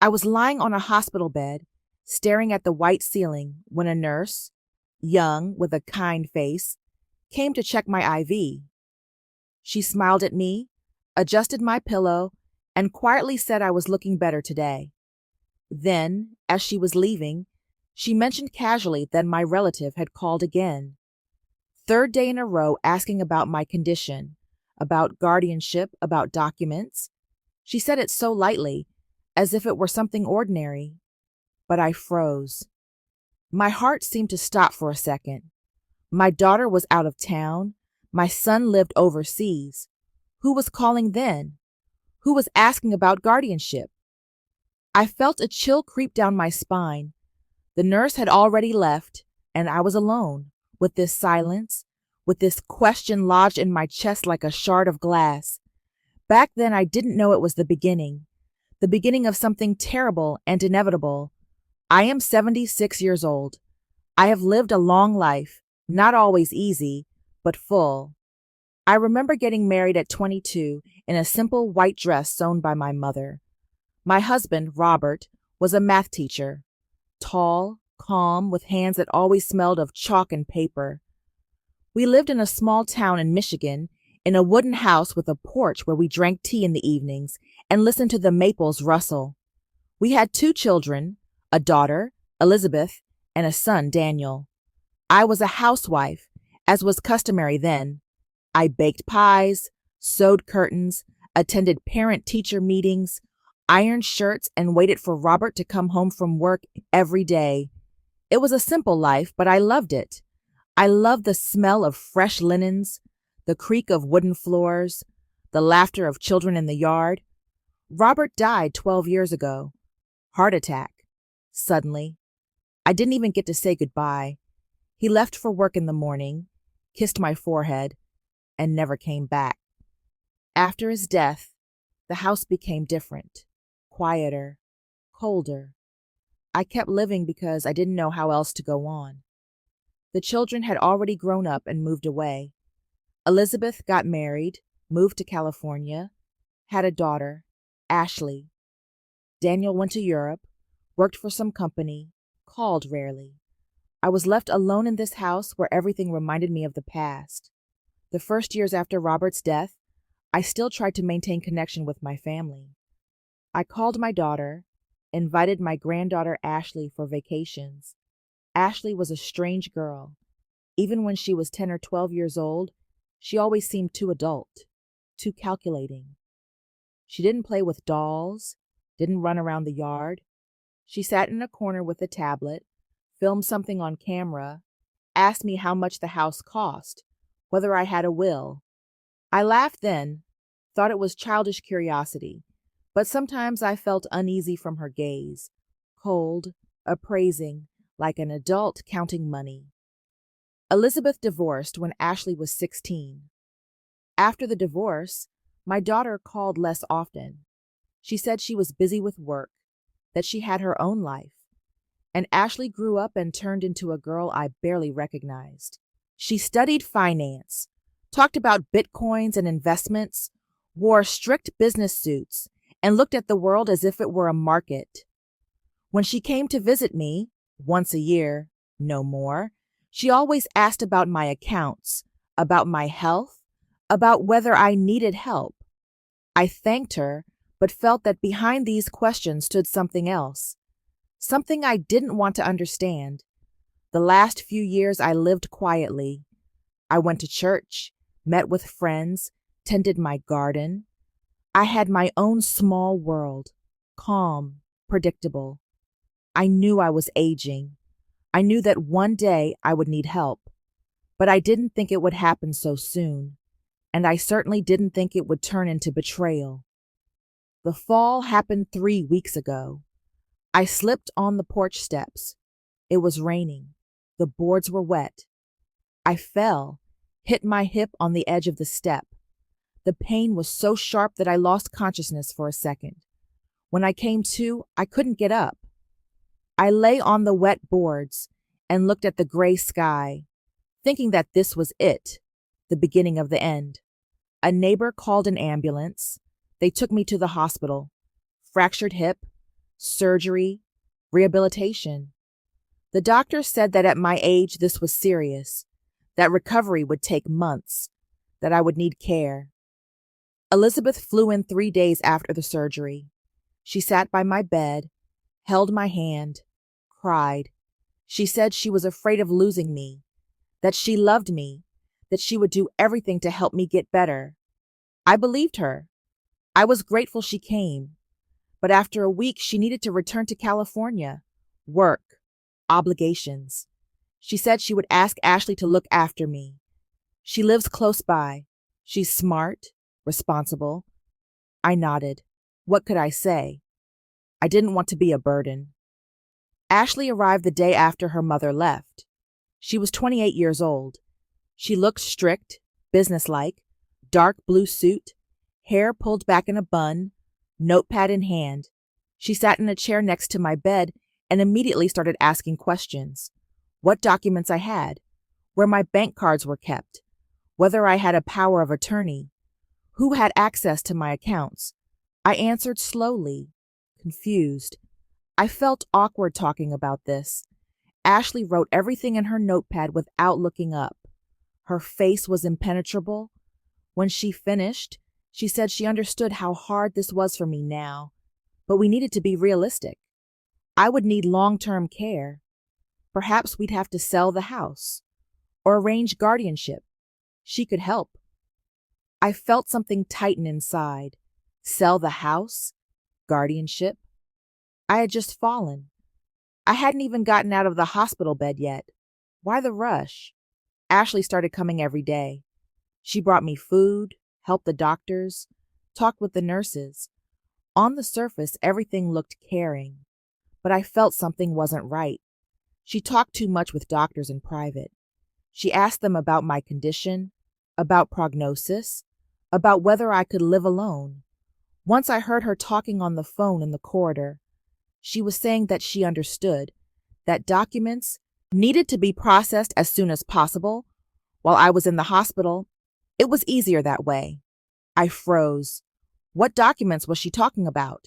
I was lying on a hospital bed, staring at the white ceiling, when a nurse, young, with a kind face, came to check my IV. She smiled at me, adjusted my pillow, and quietly said I was looking better today. Then, as she was leaving, she mentioned casually that my relative had called again. Third day in a row asking about my condition, about guardianship, about documents. She said it so lightly, as if it were something ordinary. But I froze. My heart seemed to stop for a second. My daughter was out of town. My son lived overseas. Who was calling then? Who was asking about guardianship? I felt a chill creep down my spine. The nurse had already left, and I was alone, with this silence, with this question lodged in my chest like a shard of glass. Back then I didn't know it was the beginning of something terrible and inevitable. I am 76 years old. I have lived a long life, not always easy, but full. I remember getting married at 22 in a simple white dress sewn by my mother. My husband, Robert, was a math teacher, tall, calm, with hands that always smelled of chalk and paper. We lived in a small town in Michigan, in a wooden house with a porch where we drank tea in the evenings and listened to the maples rustle. We had 2 children, a daughter, Elizabeth, and a son, Daniel. I was a housewife, as was customary then. I baked pies, sewed curtains, attended parent-teacher meetings, ironed shirts, and waited for Robert to come home from work every day. It was a simple life, but I loved it. I loved the smell of fresh linens, the creak of wooden floors, the laughter of children in the yard. Robert died 12 years ago. Heart attack. Suddenly. I didn't even get to say goodbye. He left for work in the morning, kissed my forehead, and never came back. After his death, the house became different, quieter, colder. I kept living because I didn't know how else to go on. The children had already grown up and moved away. Elizabeth got married, moved to California, had a daughter, Ashley. Daniel went to Europe, worked for some company, called rarely. I was left alone in this house where everything reminded me of the past. The first years after Robert's death, I still tried to maintain connection with my family. I called my daughter, invited my granddaughter Ashley for vacations. Ashley was a strange girl. Even when she was 10 or 12 years old, she always seemed too adult, too calculating. She didn't play with dolls, didn't run around the yard. She sat in a corner with a tablet, filmed something on camera, asked me how much the house cost, whether I had a will. I laughed then, thought it was childish curiosity, but sometimes I felt uneasy from her gaze, cold, appraising, like an adult counting money. Elizabeth divorced when Ashley was 16. After the divorce, my daughter called less often. She said she was busy with work, that she had her own life. And Ashley grew up and turned into a girl I barely recognized. She studied finance, talked about bitcoins and investments, wore strict business suits, and looked at the world as if it were a market. When she came to visit me, once a year, no more, she always asked about my accounts, about my health, about whether I needed help. I thanked her, but felt that behind these questions stood something else, something I didn't want to understand. The last few years I lived quietly. I went to church, met with friends, tended my garden. I had my own small world, calm, predictable. I knew I was aging. I knew that one day I would need help, but I didn't think it would happen so soon, and I certainly didn't think it would turn into betrayal. The fall happened 3 weeks ago. I slipped on the porch steps. It was raining. The boards were wet. I fell, hit my hip on the edge of the step. The pain was so sharp that I lost consciousness for a second. When I came to, I couldn't get up. I lay on the wet boards and looked at the gray sky, thinking that this was it, the beginning of the end. A neighbor called an ambulance. They took me to the hospital. Fractured hip, surgery, rehabilitation. The doctor said that at my age this was serious, that recovery would take months, that I would need care. Elizabeth flew in 3 days after the surgery. She sat by my bed, held my hand, cried. She said she was afraid of losing me, that she loved me, that she would do everything to help me get better. I believed her. I was grateful she came. But after a week, she needed to return to California. Work, obligations. She said she would ask Ashley to look after me. She lives close by. She's smart, responsible. I nodded. What could I say? I didn't want to be a burden. Ashley arrived the day after her mother left. She was 28 years old. She looked strict, businesslike, dark blue suit, hair pulled back in a bun, notepad in hand. She sat in a chair next to my bed and immediately started asking questions. What documents I had, where my bank cards were kept, whether I had a power of attorney, who had access to my accounts. I answered slowly, confused. I felt awkward talking about this. Ashley wrote everything in her notepad without looking up. Her face was impenetrable. When she finished, she said she understood how hard this was for me now, but we needed to be realistic. I would need long-term care. Perhaps we'd have to sell the house or arrange guardianship. She could help. I felt something tighten inside. Sell the house? Guardianship? I had just fallen. I hadn't even gotten out of the hospital bed yet. Why the rush? Ashley started coming every day. She brought me food, helped the doctors, talked with the nurses. On the surface, everything looked caring, but I felt something wasn't right. She talked too much with doctors in private. She asked them about my condition, about prognosis, about whether I could live alone. Once I heard her talking on the phone in the corridor. She was saying that she understood, that documents needed to be processed as soon as possible. While I was in the hospital, it was easier that way. I froze. What documents was she talking about?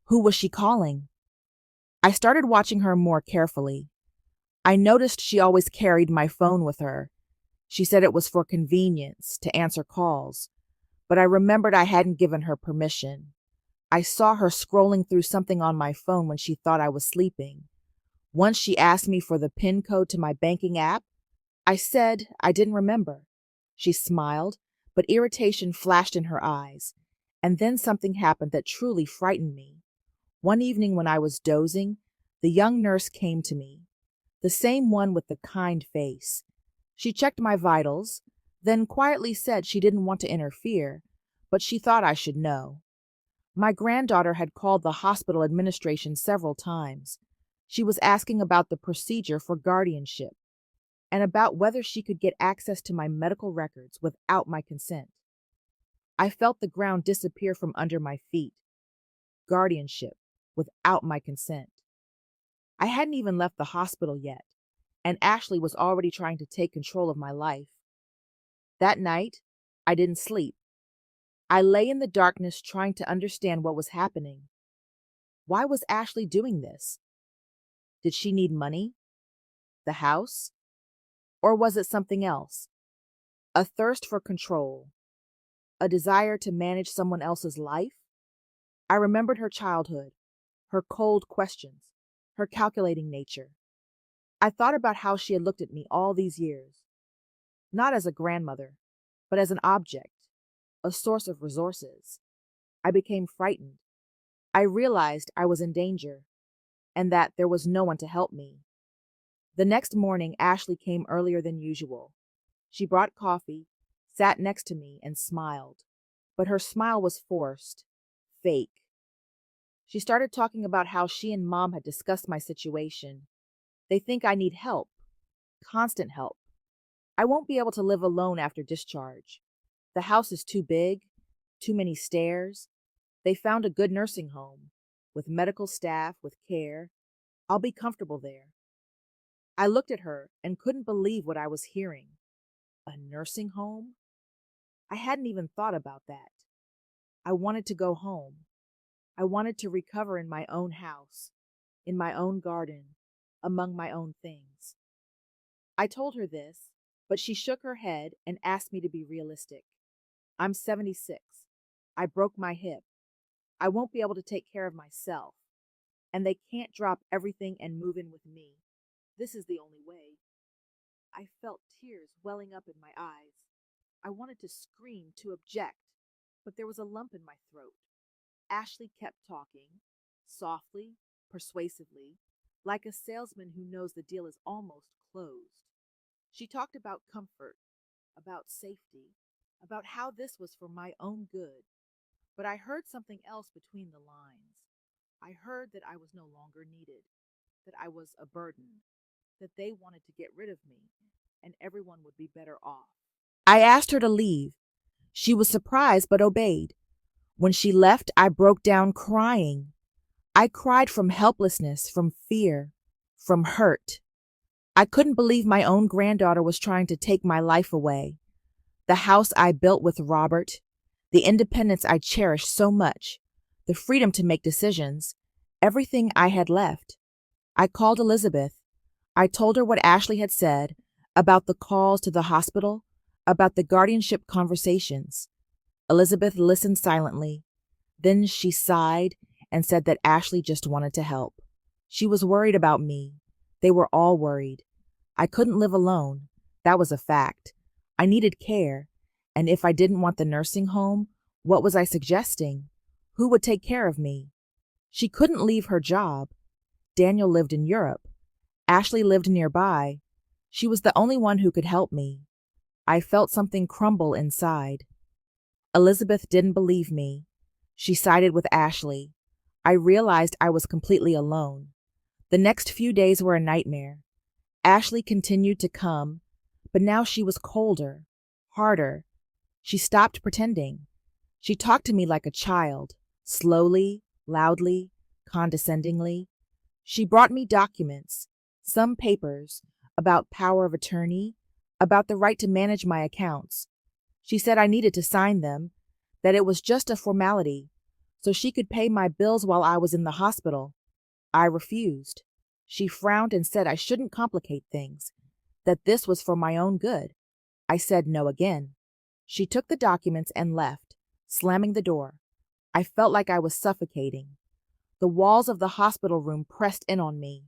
Who was she calling? I started watching her more carefully. I noticed she always carried my phone with her. She said it was for convenience, to answer calls, but I remembered I hadn't given her permission. I saw her scrolling through something on my phone when she thought I was sleeping. Once she asked me for the PIN code to my banking app. I said I didn't remember. She smiled, but irritation flashed in her eyes. And then something happened that truly frightened me. One evening when I was dozing, the young nurse came to me, the same one with the kind face. She checked my vitals, then quietly said she didn't want to interfere, but she thought I should know. My granddaughter had called the hospital administration several times. She was asking about the procedure for guardianship and about whether she could get access to my medical records without my consent. I felt the ground disappear from under my feet. Guardianship without my consent. I hadn't even left the hospital yet, and Ashley was already trying to take control of my life. That night, I didn't sleep. I lay in the darkness trying to understand what was happening. Why was Ashley doing this? Did she need money? The house? Or was it something else? A thirst for control? A desire to manage someone else's life? I remembered her childhood, her cold questions, her calculating nature. I thought about how she had looked at me all these years, not as a grandmother, but as an object, a source of resources. I became frightened. I realized I was in danger, and that there was no one to help me. The next morning, Ashley came earlier than usual. She brought coffee, sat next to me, and smiled. But her smile was forced, fake. She started talking about how she and Mom had discussed my situation. They think I need help, constant help. I won't be able to live alone after discharge. The house is too big, too many stairs. They found a good nursing home, with medical staff, with care. I'll be comfortable there. I looked at her and couldn't believe what I was hearing. A nursing home? I hadn't even thought about that. I wanted to go home. I wanted to recover in my own house, in my own garden, among my own things. I told her this, but she shook her head and asked me to be realistic. I'm 76. I broke my hip. I won't be able to take care of myself, and they can't drop everything and move in with me. This is the only way. I felt tears welling up in my eyes. I wanted to scream, to object, but there was a lump in my throat. Ashley kept talking, softly, persuasively, like a salesman who knows the deal is almost closed. She talked about comfort, about safety, about how this was for my own good. But I heard something else between the lines. I heard that I was no longer needed, that I was a burden, that they wanted to get rid of me, and everyone would be better off. I asked her to leave. She was surprised but obeyed. When she left, I broke down crying. I cried from helplessness, from fear, from hurt. I couldn't believe my own granddaughter was trying to take my life away. The house I built with Robert, the independence I cherished so much, the freedom to make decisions, everything I had left. I called Elizabeth. I told her what Ashley had said about the calls to the hospital, about the guardianship conversations. Elizabeth listened silently. Then she sighed and said that Ashley just wanted to help. She was worried about me. They were all worried. I couldn't live alone. That was a fact. I needed care. And if I didn't want the nursing home, what was I suggesting? Who would take care of me? She couldn't leave her job. Daniel lived in Europe. Ashley lived nearby. She was the only one who could help me. I felt something crumble inside. Elizabeth didn't believe me. She sided with Ashley. I realized I was completely alone. The next few days were a nightmare. Ashley continued to come, but now she was colder, harder. She stopped pretending. She talked to me like a child, slowly, loudly, condescendingly. She brought me documents, some papers, about power of attorney, about the right to manage my accounts. She said I needed to sign them, that it was just a formality, so she could pay my bills while I was in the hospital. I refused. She frowned and said I shouldn't complicate things, that this was for my own good. I said no again. She took the documents and left, slamming the door. I felt like I was suffocating. The walls of the hospital room pressed in on me.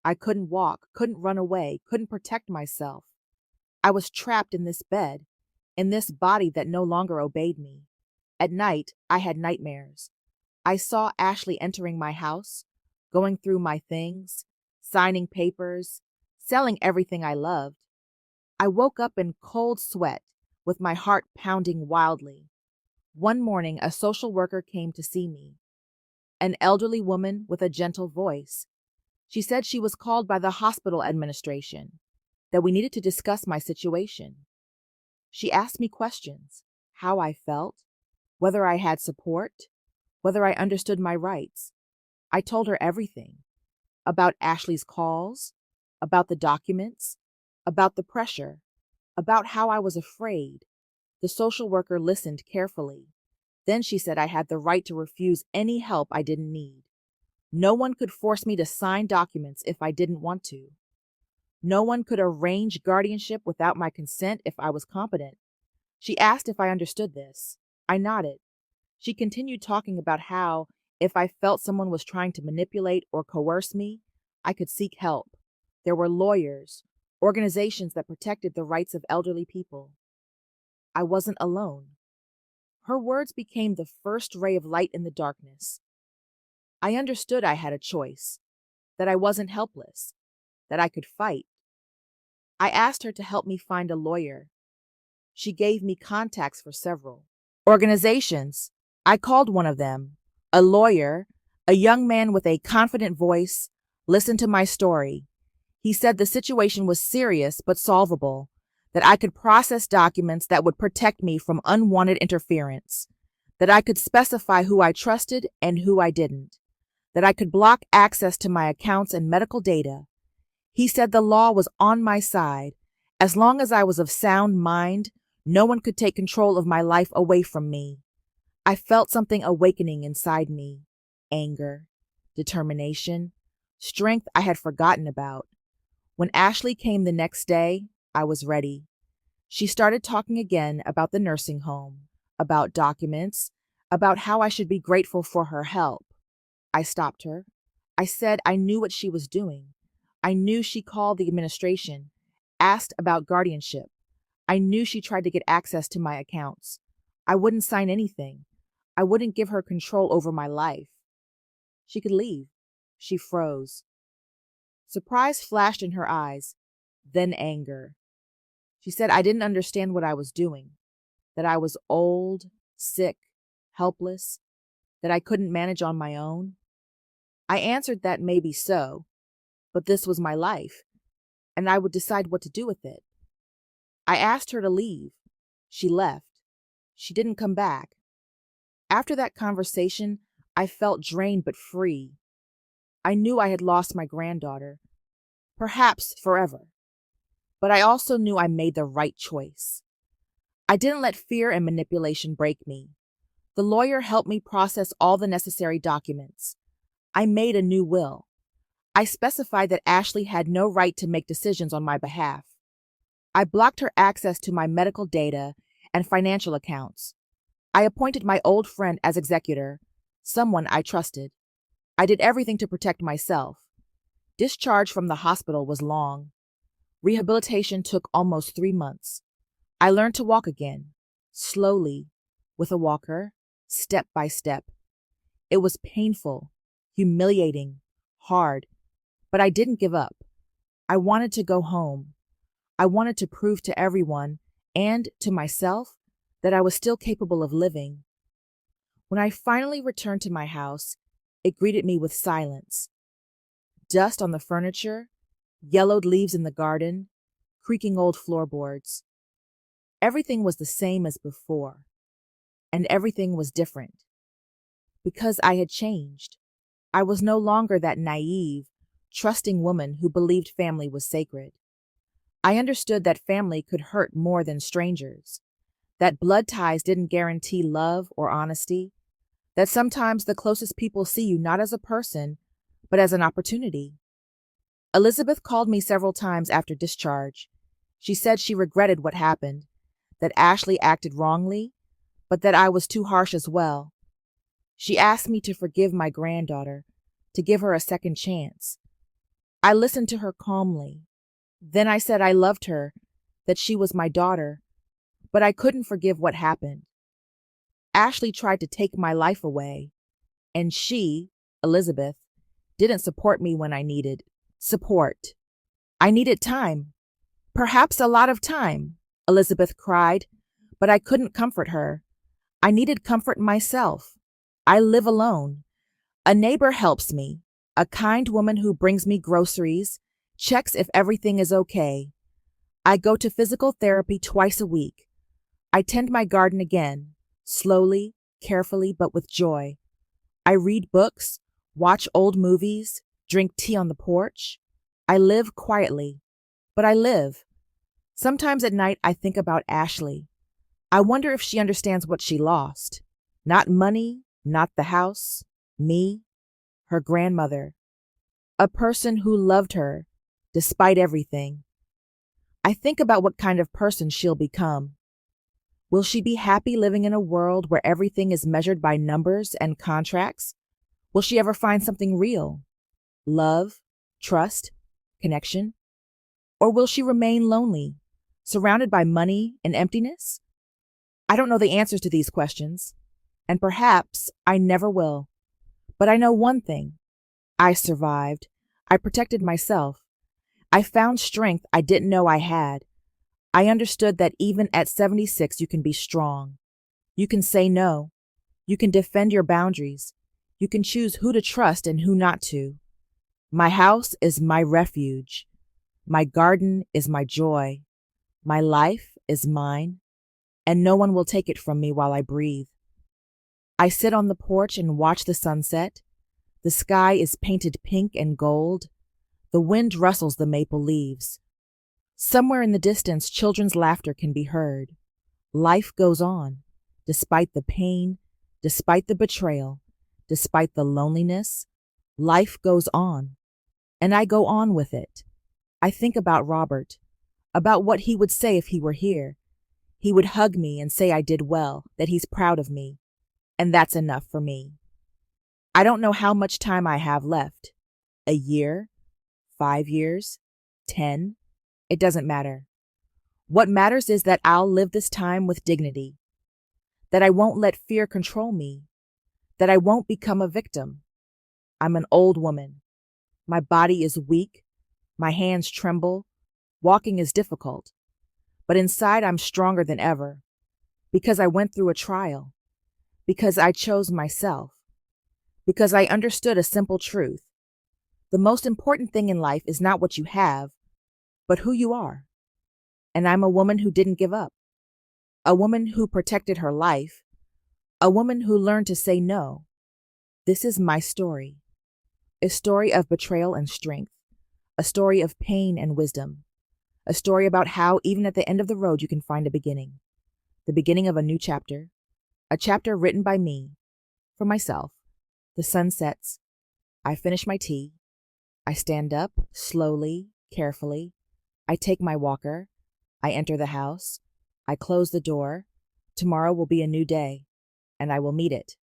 I couldn't walk, couldn't run away, couldn't protect myself. I was trapped in this bed, in this body that no longer obeyed me. At night, I had nightmares. I saw Ashley entering my house, going through my things, signing papers, selling everything I loved. I woke up in cold sweat, with my heart pounding wildly. One morning, a social worker came to see me. An elderly woman with a gentle voice. She said she was called by the hospital administration, that we needed to discuss my situation. She asked me questions, how I felt, whether I had support, whether I understood my rights. I told her everything, about Ashley's calls, about the documents, about the pressure, about how I was afraid. The social worker listened carefully. Then she said I had the right to refuse any help I didn't need. No one could force me to sign documents if I didn't want to. No one could arrange guardianship without my consent if I was competent. She asked if I understood this. I nodded. She continued talking about how, if I felt someone was trying to manipulate or coerce me, I could seek help. There were lawyers, organizations that protected the rights of elderly people. I wasn't alone. Her words became the first ray of light in the darkness. I understood I had a choice, that I wasn't helpless, that I could fight. I asked her to help me find a lawyer. She gave me contacts for several organizations. I called one of them. A lawyer, a young man with a confident voice, listened to my story. He said the situation was serious but solvable, that I could process documents that would protect me from unwanted interference, that I could specify who I trusted and who I didn't, that I could block access to my accounts and medical data. He said the law was on my side. As long as I was of sound mind, no one could take control of my life away from me. I felt something awakening inside me. anger, determination, strength I had forgotten about. When Ashley came the next day, I was ready. She started talking again about the nursing home, about documents, about how I should be grateful for her help. I stopped her. I said I knew what she was doing. I knew she called the administration, asked about guardianship. I knew she tried to get access to my accounts. I wouldn't sign anything. I wouldn't give her control over my life. She could leave. She froze. Surprise flashed in her eyes, then anger. She said I didn't understand what I was doing, that I was old, sick, helpless, that I couldn't manage on my own. I answered that maybe so, but this was my life, and I would decide what to do with it. I asked her to leave. She left. She didn't come back. After that conversation, I felt drained but free. I knew I had lost my granddaughter, perhaps forever, but I also knew I made the right choice. I didn't let fear and manipulation break me. The lawyer helped me process all the necessary documents. I made a new will. I specified that Ashley had no right to make decisions on my behalf. I blocked her access to my medical data and financial accounts. I appointed my old friend as executor, someone I trusted. I did everything to protect myself. Discharge from the hospital was long. Rehabilitation took almost 3 months. I learned to walk again, slowly, with a walker, step by step. It was painful, humiliating, hard, but I didn't give up. I wanted to go home. I wanted to prove to everyone and to myself that I was still capable of living. When I finally returned to my house, it greeted me with silence. Dust on the furniture, yellowed leaves in the garden, creaking old floorboards. Everything was the same as before, and everything was different. Because I had changed. I was no longer that naive, trusting woman who believed family was sacred. I understood that family could hurt more than strangers, that blood ties didn't guarantee love or honesty, that sometimes the closest people see you not as a person, but as an opportunity. Elizabeth called me several times after discharge. She said she regretted what happened, that Ashley acted wrongly, but that I was too harsh as well. She asked me to forgive my granddaughter, to give her a second chance. I listened to her calmly. Then I said I loved her, that she was my daughter, but I couldn't forgive what happened. Ashley tried to take my life away, and she, Elizabeth, didn't support me when I needed support. I needed time, perhaps a lot of time, Elizabeth cried, but I couldn't comfort her. I needed comfort myself. I live alone. A neighbor helps me, a kind woman who brings me groceries, checks if everything is okay. I go to physical therapy twice a week. I tend my garden again, slowly, carefully, but with joy. I read books, watch old movies, drink tea on the porch. I live quietly, but I live. Sometimes at night I think about Ashley. I wonder if she understands what she lost. Not money, not the house, me, her grandmother. A person who loved her, despite everything. I think about what kind of person she'll become. Will she be happy living in a world where everything is measured by numbers and contracts? Will she ever find something real? Love, trust, connection? Or will she remain lonely, surrounded by money and emptiness? I don't know the answers to these questions, and perhaps I never will. But I know one thing. I survived. I protected myself. I found strength I didn't know I had. I understood that even at 76 you can be strong. You can say no. You can defend your boundaries. You can choose who to trust and who not to. My house is my refuge. My garden is my joy. My life is mine, and no one will take it from me while I breathe. I sit on the porch and watch the sunset. The sky is painted pink and gold. The wind rustles the maple leaves. Somewhere in the distance, children's laughter can be heard. Life goes on, despite the pain, despite the betrayal, Despite the loneliness, life goes on, and I go on with it. I think about Robert, about what he would say if he were here. He would hug me and say I did well, that he's proud of me, and that's enough for me. I don't know how much time I have left. A year? 5 years? 10? It doesn't matter. What matters is that I'll live this time with dignity, that I won't let fear control me, that I won't become a victim. I'm an old woman. My body is weak, my hands tremble, walking is difficult, but inside I'm stronger than ever, because I went through a trial, because I chose myself, because I understood a simple truth. The most important thing in life is not what you have, but who you are. And I'm a woman who didn't give up, a woman who protected her life, a woman who learned to say no. This is my story, a story of betrayal and strength, a story of pain and wisdom, a story about how even at the end of the road you can find a beginning, the beginning of a new chapter, a chapter written by me, for myself. The sun sets, I finish my tea, I stand up, slowly, carefully, I take my walker, I enter the house, I close the door. Tomorrow will be a new day, and I will meet it.